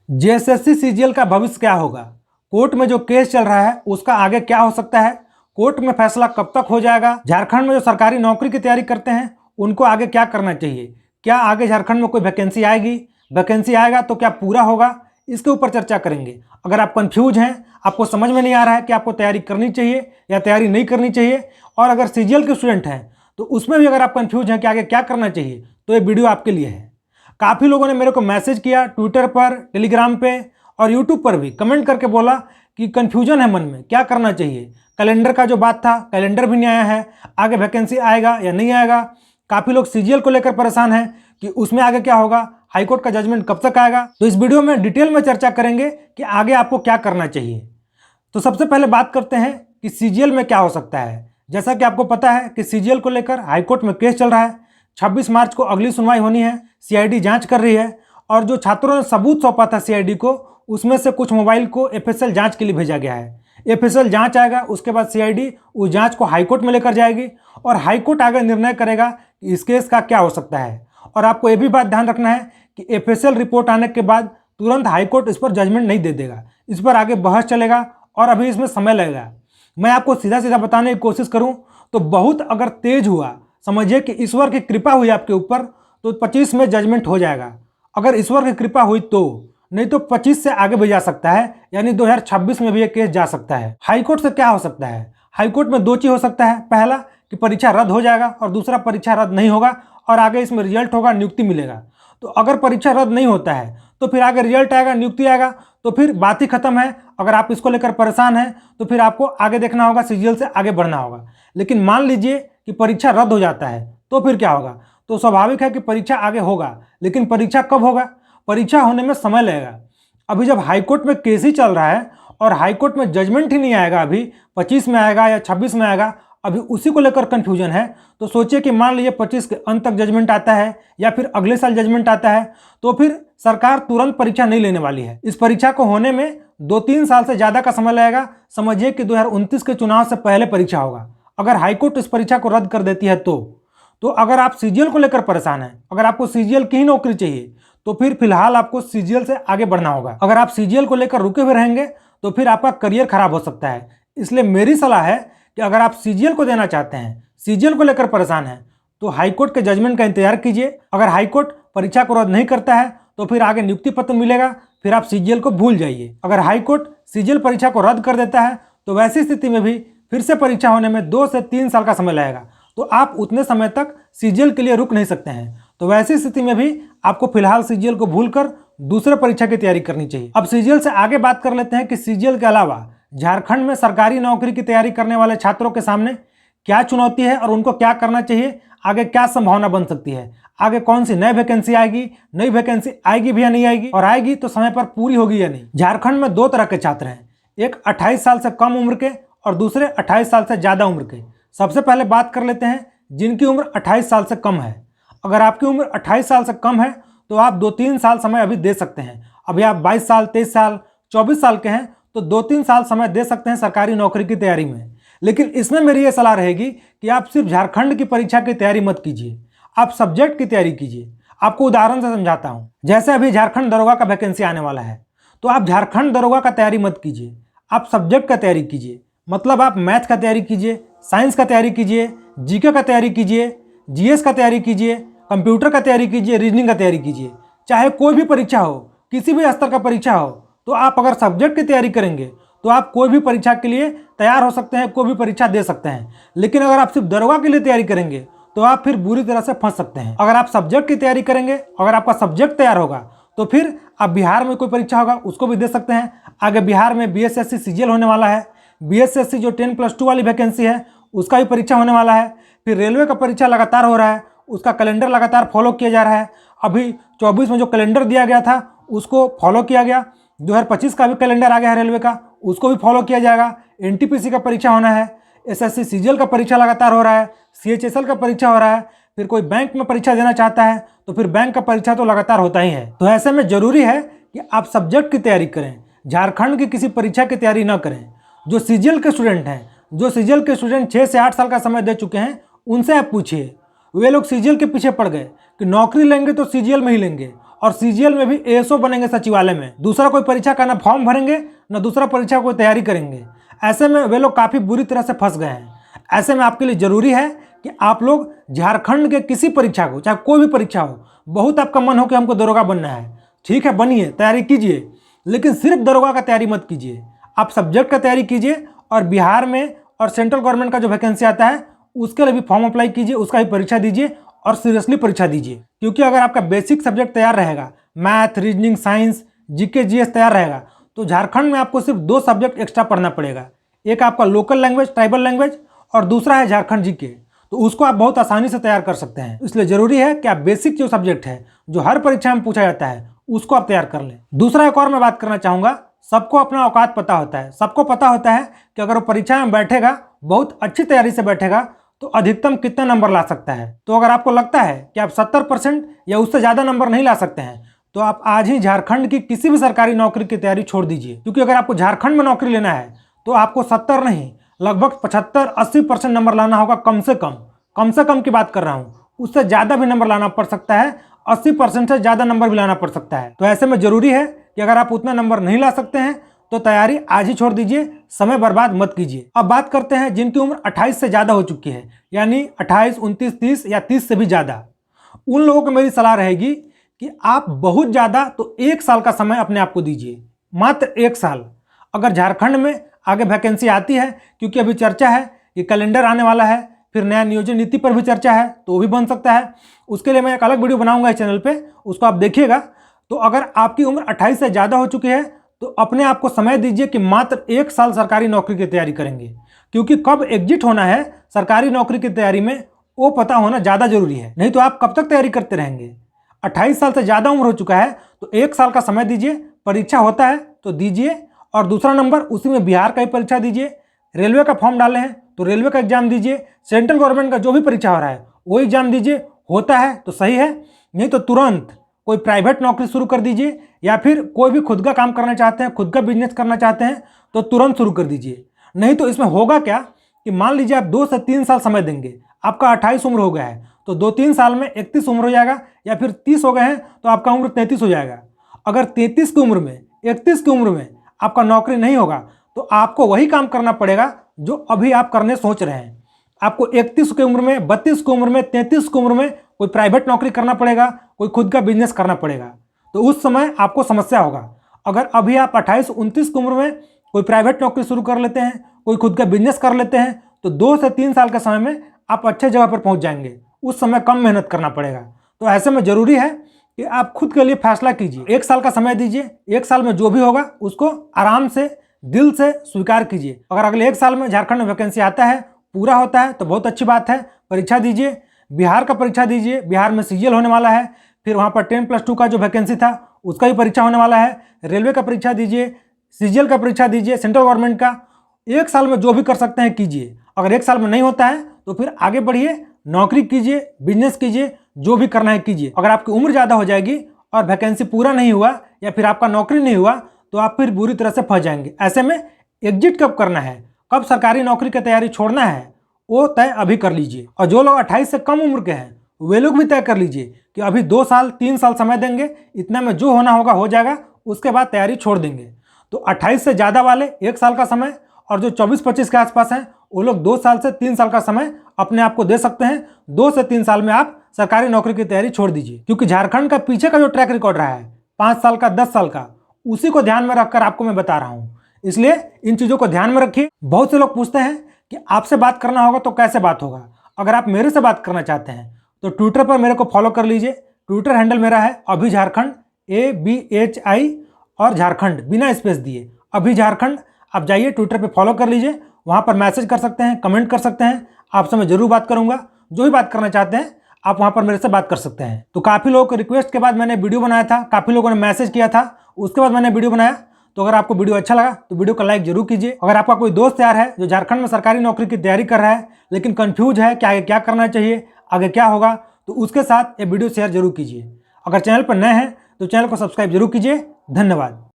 JSSC CGL का भविष्य क्या होगा? कोर्ट में जो केस चल रहा है उसका आगे क्या हो सकता है? कोर्ट में फैसला कब तक हो जाएगा? झारखंड में जो सरकारी नौकरी की तैयारी करते हैं उनको आगे क्या करना चाहिए? क्या आगे झारखंड में कोई वैकेंसी आएगी? वैकेंसी आएगा तो क्या पूरा होगा? इसके ऊपर चर्चा करेंगे। अगर आप कंफ्यूज हैं, आपको समझ में नहीं आ रहा है कि आपको तैयारी करनी चाहिए या तैयारी नहीं करनी चाहिए, और अगर सीजीएल के स्टूडेंट हैं तो उसमें भी अगर आप कंफ्यूज हैं कि आगे क्या करना चाहिए, तो ये वीडियो आपके लिए है। काफ़ी लोगों ने मेरे को मैसेज किया ट्विटर पर, टेलीग्राम पे और यूट्यूब पर भी कमेंट करके बोला कि कन्फ्यूजन है मन में, क्या करना चाहिए। कैलेंडर का जो बात था, कैलेंडर भी नहीं आया है, आगे वैकेंसी आएगा या नहीं आएगा। काफ़ी लोग सीजीएल को लेकर परेशान हैं कि उसमें आगे क्या होगा, हाईकोर्ट का जजमेंट कब तक आएगा। तो इस वीडियो में डिटेल में चर्चा करेंगे कि आगे आपको क्या करना चाहिए। तो सबसे पहले बात करते हैं कि सीजीएल में क्या हो सकता है। जैसा कि आपको पता है कि सीजीएल को लेकर हाईकोर्ट में केस चल रहा है। 26 मार्च को अगली सुनवाई होनी है। सीआईडी जांच कर रही है, और जो छात्रों ने सबूत सौंपा था सीआईडी को, उसमें से कुछ मोबाइल को एफएसएल जांच के लिए भेजा गया है। एफएसएल जांच आएगा, उसके बाद सीआईडी उस जांच को हाईकोर्ट में लेकर जाएगी और हाईकोर्ट आगे निर्णय करेगा कि इस केस का क्या हो सकता है। और आपको ये भी बात ध्यान रखना है कि एफएसएल रिपोर्ट आने के बाद तुरंत हाईकोर्ट इस पर जजमेंट नहीं दे देगा, इस पर आगे बहस चलेगा और अभी इसमें समय लगेगा। मैं आपको सीधा सीधा बताने की कोशिश करूं तो बहुत अगर तेज हुआ, समझिए कि ईश्वर की कृपा हुई आपके ऊपर, तो 25 में जजमेंट हो जाएगा। अगर ईश्वर की कृपा हुई तो, नहीं तो 25 से आगे भी जा सकता है, यानी 2026 में भी ये केस जा सकता है। हाईकोर्ट से क्या हो सकता है? हाईकोर्ट में दो चीज हो सकता है। पहला कि परीक्षा रद्द हो जाएगा, और दूसरा परीक्षा रद्द नहीं होगा और आगे इसमें रिजल्ट होगा, नियुक्ति मिलेगा। तो अगर परीक्षा रद्द नहीं होता है तो फिर आगे रिजल्ट आएगा, नियुक्ति आएगा, तो फिर बात ही खत्म है। अगर आप इसको लेकर परेशान हैं तो फिर आपको आगे देखना होगा, सीजीएल से आगे बढ़ना होगा। लेकिन मान लीजिए कि परीक्षा रद्द हो जाता है तो फिर क्या होगा? तो स्वाभाविक है कि परीक्षा आगे होगा, लेकिन परीक्षा कब होगा? परीक्षा होने में समय लगेगा। अभी जब हाईकोर्ट में केस ही चल रहा है और हाईकोर्ट में जजमेंट ही नहीं आएगा, अभी 25 में आएगा या 26 में आएगा, अभी उसी को लेकर कंफ्यूजन है। तो सोचिए कि मान लीजिए 25 के अंत तक जजमेंट आता है या फिर अगले साल जजमेंट आता है, तो फिर सरकार तुरंत परीक्षा नहीं लेने वाली है। इस परीक्षा को होने में 2-3 साल से ज़्यादा का समय लगेगा। समझिए कि 2029 के चुनाव से पहले परीक्षा होगा। अगर हाईकोर्ट इस परीक्षा को रद्द कर देती है तो अगर आप सीजीएल को लेकर परेशान हैं, अगर आपको सीजीएल की ही नौकरी चाहिए, तो फिर फिलहाल आपको सीजीएल से आगे बढ़ना होगा। अगर आप सीजीएल को लेकर रुके हुए रहेंगे तो फिर आपका करियर खराब हो सकता है। इसलिए मेरी सलाह है कि अगर आप सीजीएल को देना चाहते हैं, सीजीएल को लेकर परेशान हैं, तो हाईकोर्ट के जजमेंट का इंतजार कीजिए। अगर हाईकोर्ट परीक्षा को रद्द नहीं करता है तो फिर आगे नियुक्ति पत्र मिलेगा, फिर आप सीजीएल को भूल जाइए। अगर हाईकोर्ट सीजीएल परीक्षा को रद्द कर देता है तो वैसी स्थिति में भी फिर से परीक्षा होने में 2 से 3 साल का समय लगेगा, तो आप उतने समय तक सीजीएल के लिए रुक नहीं सकते हैं। तो वैसी स्थिति में भी आपको फिलहाल सीजीएल को भूलकर दूसरे परीक्षा की तैयारी करनी चाहिए। अब सीजीएल से आगे बात कर लेते हैं कि सीजीएल के अलावा झारखंड में सरकारी नौकरी की तैयारी करने वाले छात्रों के सामने क्या चुनौती है और उनको क्या करना चाहिए, आगे क्या संभावना बन सकती है, आगे कौन सी नई वैकेंसी आएगी, नई वैकेंसी आएगी भी या नहीं आएगी, और आएगी तो समय पर पूरी होगी या नहीं। झारखंड में 2 तरह के छात्र हैं, एक 28 साल से कम उम्र के और दूसरे 28 साल से ज़्यादा उम्र के। सबसे पहले बात कर लेते हैं जिनकी उम्र 28 साल से कम है। अगर आपकी उम्र 28 साल से कम है तो आप 2-3 साल समय अभी दे सकते हैं। अभी आप 22 साल, 23 साल, 24 साल के हैं तो 2-3 साल समय दे सकते हैं सरकारी नौकरी की तैयारी में। लेकिन इसमें मेरी ये सलाह रहेगी कि आप सिर्फ झारखंड की परीक्षा की तैयारी मत कीजिए, आप सब्जेक्ट की तैयारी कीजिए। आपको उदाहरण से समझाता हूँ। जैसे अभी झारखंड दरोगा का वैकेंसी आने वाला है, तो आप झारखंड दरोगा का तैयारी मत कीजिए, आप सब्जेक्ट का तैयारी कीजिए। मतलब आप मैथ का तैयारी कीजिए, साइंस का तैयारी कीजिए, जीके का तैयारी कीजिए, जीएस का तैयारी कीजिए, कंप्यूटर का तैयारी कीजिए, रीजनिंग का तैयारी कीजिए। चाहे कोई भी परीक्षा हो, किसी भी स्तर का परीक्षा हो, तो आप अगर सब्जेक्ट की तैयारी करेंगे तो आप कोई भी परीक्षा के लिए तैयार हो सकते हैं, कोई भी परीक्षा दे सकते हैं। लेकिन अगर आप सिर्फ दरोगा के लिए तैयारी करेंगे तो आप फिर बुरी तरह से फंस सकते हैं। अगर आप सब्जेक्ट की तैयारी करेंगे, अगर आपका सब्जेक्ट तैयार होगा, तो फिर आप बिहार में कोई परीक्षा होगा उसको भी दे सकते हैं। आगे बिहार में बीएसएससी सीजीएल होने वाला है, बीएसएससी जो 10+2 वाली वैकेंसी है उसका भी परीक्षा होने वाला है। फिर रेलवे का परीक्षा लगातार हो रहा है, उसका कैलेंडर लगातार फॉलो किया जा रहा है। अभी 24 में जो कैलेंडर दिया गया था उसको फॉलो किया गया। 2025 का भी कैलेंडर आ गया है रेलवे का, उसको भी फॉलो किया जाएगा। एनटीपीसी का परीक्षा होना है, एसएससी सीजीएल का परीक्षा लगातार हो रहा है, सीएचएसएल का परीक्षा हो रहा है। फिर कोई बैंक में परीक्षा देना चाहता है तो फिर बैंक का परीक्षा तो लगातार होता ही है। तो ऐसे में जरूरी है कि आप सब्जेक्ट की तैयारी करें, झारखंड की किसी परीक्षा की तैयारी न करें। जो सीजीएल के स्टूडेंट हैं, जो सीजीएल के स्टूडेंट 6 से 8 साल का समय दे चुके हैं, उनसे आप पूछिए। वे लोग सीजीएल के पीछे पड़ गए कि नौकरी लेंगे तो सीजीएल में ही लेंगे, और सीजीएल में भी एएसओ बनेंगे सचिवालय में। दूसरा कोई परीक्षा का ना फॉर्म भरेंगे न दूसरा परीक्षा कोई तैयारी करेंगे। ऐसे में वे लोग काफ़ी बुरी तरह से फंस गए हैं। ऐसे में आपके लिए ज़रूरी है कि आप लोग झारखंड के किसी परीक्षा को, चाहे कोई भी परीक्षा हो, बहुत आपका मन हो कि हमको दरोगा बनना है, ठीक है, बनिए, तैयारी कीजिए, लेकिन सिर्फ दरोगा का तैयारी मत कीजिए। आप सब्जेक्ट का तैयारी कीजिए और बिहार में और सेंट्रल गवर्नमेंट का जो वैकेंसी आता है उसके लिए भी फॉर्म अप्लाई कीजिए, उसका भी परीक्षा दीजिए और सीरियसली परीक्षा दीजिए। क्योंकि अगर आपका बेसिक सब्जेक्ट तैयार रहेगा, math, reasoning, science, GK, GS तैयार रहेगा, तो झारखंड में आपको सिर्फ 2 सब्जेक्ट एक्स्ट्रा पढ़ना पड़ेगा। एक आपका लोकल लैंग्वेज, ट्राइबल लैंग्वेज, और दूसरा है झारखंड जीके। तो उसको आप बहुत आसानी से तैयार कर सकते हैं। इसलिए जरूरी है कि आप बेसिक जो सब्जेक्ट है जो हर परीक्षा में पूछा जाता है उसको आप तैयार कर लें। दूसरा एक और मैं बात करना चाहूँगा, सबको अपना औकात पता होता है। सबको पता होता है कि अगर वो परीक्षा में बैठेगा, बहुत अच्छी तैयारी से बैठेगा, तो अधिकतम कितना नंबर ला सकता है। तो अगर आपको लगता है कि आप 70% या उससे ज़्यादा नंबर नहीं ला सकते हैं, तो आप आज ही झारखंड की किसी भी सरकारी नौकरी की तैयारी छोड़ दीजिए। क्योंकि अगर आपको झारखंड में नौकरी लेना है तो आपको 70 नहीं, लगभग 75-80% नंबर लाना होगा कम से कम की बात कर रहा हूँ। उससे ज़्यादा भी नंबर लाना पड़ सकता है, 80% से ज़्यादा नंबर भी लाना पड़ सकता है। तो ऐसे में ज़रूरी है कि अगर आप उतना नंबर नहीं ला सकते हैं तो तैयारी आज ही छोड़ दीजिए, समय बर्बाद मत कीजिए। अब बात करते हैं जिनकी उम्र 28 से ज़्यादा हो चुकी है, यानी 28, 29, 30 या 30 से भी ज़्यादा। उन लोगों को मेरी सलाह रहेगी कि आप बहुत ज़्यादा तो 1 साल का समय अपने आप को दीजिए, मात्र 1 साल। अगर झारखंड में आगे वैकेंसी आती है, क्योंकि अभी चर्चा है कि कैलेंडर आने वाला है, फिर नया नियोजन नीति पर भी चर्चा है, तो वो भी बन सकता है। उसके लिए मैं एक अलग वीडियो बनाऊंगा इस चैनल पे, उसको आप देखिएगा। तो अगर आपकी उम्र 28 से ज़्यादा हो चुकी है तो अपने आप को समय दीजिए कि मात्र 1 साल सरकारी नौकरी की तैयारी करेंगे। क्योंकि कब एग्जिट होना है सरकारी नौकरी की तैयारी में, वो पता होना ज़्यादा जरूरी है। नहीं तो आप कब तक तैयारी करते रहेंगे। 28 साल से ज़्यादा उम्र हो चुका है तो 1 साल का समय दीजिए। परीक्षा होता है तो दीजिए, और दूसरा नंबर उसी में बिहार का ही परीक्षा दीजिए। रेलवे का फॉर्म डाले हैं तो रेलवे का एग्जाम दीजिए। सेंट्रल गवर्नमेंट का जो भी परीक्षा हो रहा है वो एग्जाम दीजिए। होता है तो सही है, नहीं तो तुरंत कोई प्राइवेट नौकरी शुरू कर दीजिए, या फिर कोई भी खुद का काम करना चाहते हैं, खुद का बिजनेस करना चाहते हैं तो तुरंत शुरू कर दीजिए। नहीं तो इसमें होगा क्या कि मान लीजिए आप 2 से 3 साल समय देंगे, आपका 28 उम्र हो गया है तो 2-3 साल में 31 उम्र हो जाएगा, या फिर 30 हो गए हैं तो आपका उम्र 33 हो जाएगा। अगर 33 की उम्र में, 31 की उम्र में आपका नौकरी नहीं होगा तो आपको वही काम करना पड़ेगा जो अभी आप करने सोच रहे हैं। आपको 31 की उम्र में, 32 की उम्र में, 33 की उम्र में कोई प्राइवेट नौकरी करना पड़ेगा, कोई खुद का बिजनेस करना पड़ेगा। तो उस समय आपको समस्या होगा। अगर अभी आप 28-29 की उम्र में कोई प्राइवेट नौकरी शुरू कर लेते हैं, कोई खुद का बिजनेस कर लेते हैं, तो 2 से 3 साल के समय में आप अच्छे जगह पर पहुंच जाएंगे। उस समय कम मेहनत करना पड़ेगा। तो ऐसे में ज़रूरी है कि आप खुद के लिए फैसला कीजिए। 1 साल का समय दीजिए। 1 साल में जो भी होगा उसको आराम से, दिल से स्वीकार कीजिए। अगर अगले 1 साल में झारखंड में वैकेंसी आता है, पूरा होता है, तो बहुत अच्छी बात है, परीक्षा दीजिए। बिहार का परीक्षा दीजिए। बिहार में सीजीएल होने वाला है, फिर वहाँ पर 10+2 का जो वैकेंसी था उसका भी परीक्षा होने वाला है। रेलवे का परीक्षा दीजिए, सीजीएल का परीक्षा दीजिए, सेंट्रल गवर्नमेंट का। 1 साल में जो भी कर सकते हैं कीजिए। अगर 1 साल में नहीं होता है तो फिर आगे बढ़िए, नौकरी कीजिए, बिजनेस कीजिए, जो भी करना है कीजिए। अगर आपकी उम्र ज़्यादा हो जाएगी और वैकेंसी पूरा नहीं हुआ या फिर आपका नौकरी नहीं हुआ तो आप फिर बुरी तरह से फंस जाएंगे। ऐसे में एग्जिट कब करना है, कब सरकारी नौकरी की तैयारी छोड़ना है, वो तय अभी कर लीजिए। और जो लोग 28 से कम उम्र के हैं वे लोग भी तय कर लीजिए कि अभी 2 साल 3 साल समय देंगे, इतना में जो होना होगा हो जाएगा, उसके बाद तैयारी छोड़ देंगे। तो 28 से ज़्यादा वाले 1 साल का समय, और जो 24-25 के आसपास हैं वो लोग 2 साल से 3 साल का समय अपने आप को दे सकते हैं। 2 से 3 साल में आप सरकारी नौकरी की तैयारी छोड़ दीजिए। क्योंकि झारखंड का पीछे का जो ट्रैक रिकॉर्ड रहा है 5 साल का, 10 साल का, उसी को ध्यान में रखकर आपको मैं बता रहा हूँ। इसलिए इन चीज़ों को ध्यान में रखिए। बहुत से लोग पूछते हैं कि आपसे बात करना होगा तो कैसे बात होगा। अगर आप मेरे से बात करना चाहते हैं तो ट्विटर पर मेरे को फॉलो कर लीजिए। ट्विटर हैंडल मेरा है अभी झारखंड, ABHI और झारखंड बिना स्पेस दिए, अभी झारखंड। आप जाइए ट्विटर पे फॉलो कर लीजिए, वहाँ पर मैसेज कर सकते हैं, कमेंट कर सकते हैं। आपसे मैं जरूर बात करूँगा। जो भी बात करना चाहते हैं आप वहाँ पर मेरे से बात कर सकते हैं। तो काफ़ी लोगों के रिक्वेस्ट के बाद मैंने वीडियो बनाया था, काफ़ी लोगों ने मैसेज किया था, उसके बाद मैंने वीडियो बनाया। तो अगर आपको वीडियो अच्छा लगा तो वीडियो को लाइक जरूर कीजिए। अगर आपका कोई दोस्त यार है जो झारखंड में सरकारी नौकरी की तैयारी कर रहा है लेकिन कंफ्यूज है कि आगे क्या करना चाहिए, आगे क्या होगा, तो उसके साथ ये वीडियो शेयर जरूर कीजिए। अगर चैनल पर नए हैं तो चैनल को सब्सक्राइब जरूर कीजिए। धन्यवाद।